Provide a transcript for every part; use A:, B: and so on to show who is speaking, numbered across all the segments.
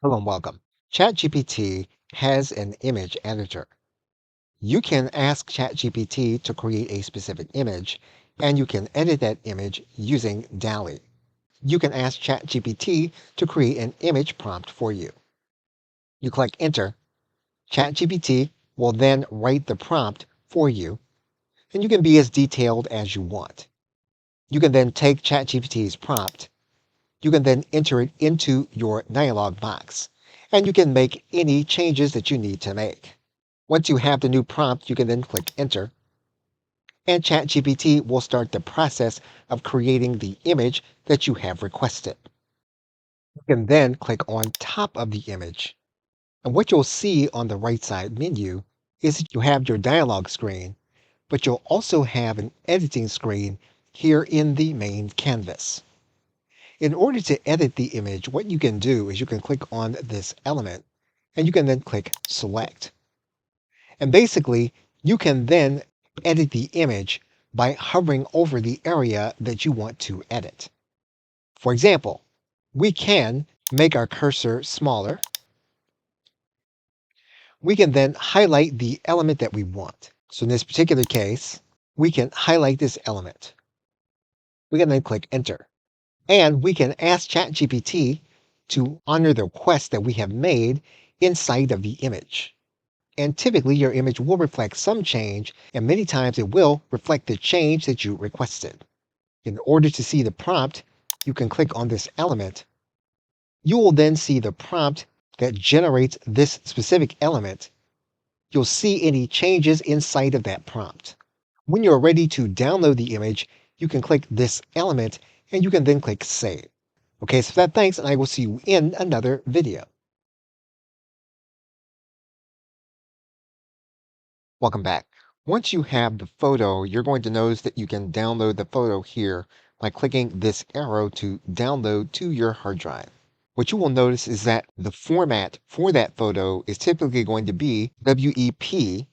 A: Hello and welcome. ChatGPT has an image editor. You can ask ChatGPT to create a specific image, and you can edit that image using DALL-E. You can ask ChatGPT to create an image prompt for you. You click Enter. ChatGPT will then write the prompt for you, and you can be as detailed as you want. You can then take ChatGPT's prompt. You can then enter it into your dialog box, and you can make any changes that you need to make. Once you have the new prompt, you can then click Enter, and ChatGPT will start the process of creating the image that you have requested. You can then click on top of the image, and what you'll see on the right side menu is that you have your dialog screen, but you'll also have an editing screen here in the main canvas. In order to edit the image, what you can do is you can click on this element, and you can then click Select. And basically, you can then edit the image by hovering over the area that you want to edit. For example, we can make our cursor smaller. We can then highlight the element that we want. So in this particular case, we can highlight this element. We can then click Enter. And we can ask ChatGPT to honor the request that we have made inside of the image. And typically your image will reflect some change, and many times it will reflect the change that you requested. In order to see the prompt, you can click on this element. You will then see the prompt that generates this specific element. You'll see any changes inside of that prompt. When you're ready to download the image, you can click this element and you can then click Save. Okay, so that thanks, and I will see you in another video. Welcome back. Once you have the photo, you're going to notice that you can download the photo here by clicking this arrow to download to your hard drive. What you will notice is that the format for that photo is typically going to be WEP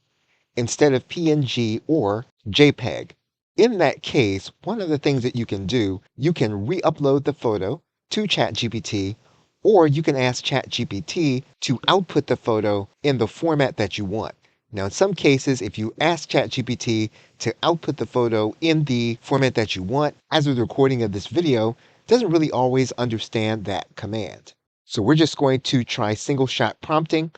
A: instead of PNG or JPEG. In that case, one of the things that you can do, you can re-upload the photo to ChatGPT, or you can ask ChatGPT to output the photo in the format that you want. Now, in some cases, if you ask ChatGPT to output the photo in the format that you want, as with the recording of this video, doesn't really always understand that command. So we're just going to try single shot prompting.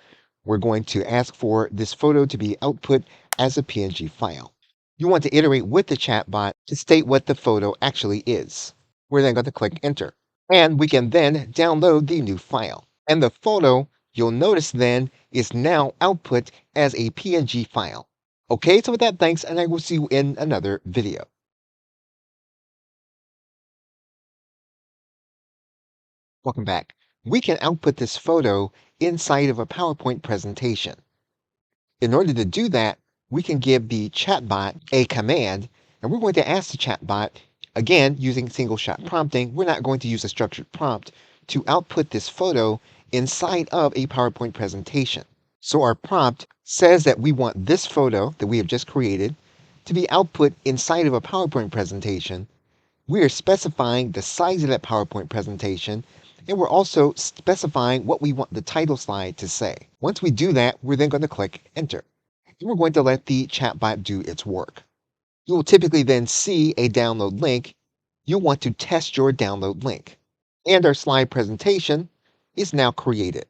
A: We're going to ask for this photo to be output as a PNG file. You want to iterate with the chatbot to state what the photo actually is. We're then going to click Enter, and we can then download the new file. And the photo, you'll notice then, is now output as a PNG file. Okay, so with that, thanks, and I will see you in another video. Welcome back. We can output this photo inside of a PowerPoint presentation. In order to do that, we can give the chatbot a command, and we're going to ask the chatbot, again, using single shot prompting, we're not going to use a structured prompt, to output this photo inside of a PowerPoint presentation. So our prompt says that we want this photo that we have just created to be output inside of a PowerPoint presentation. We are specifying the size of that PowerPoint presentation, and we're also specifying what we want the title slide to say. Once we do that, we're then going to click Enter. And we're going to let the chatbot do its work. You will typically then see a download link. You'll want to test your download link. And our slide presentation is now created.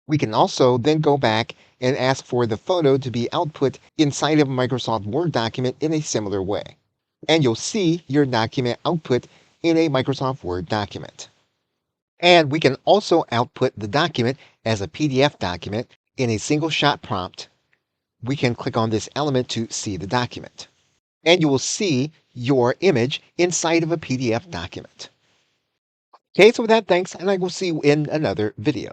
A: We can also then go back and ask for the photo to be output inside of a Microsoft Word document in a similar way. And you'll see your document output in a Microsoft Word document. And we can also output the document as a PDF document in a single shot prompt. We can click on this element to see the document. And you will see your image inside of a PDF document. Okay, so with that, thanks, and I will see you in another video.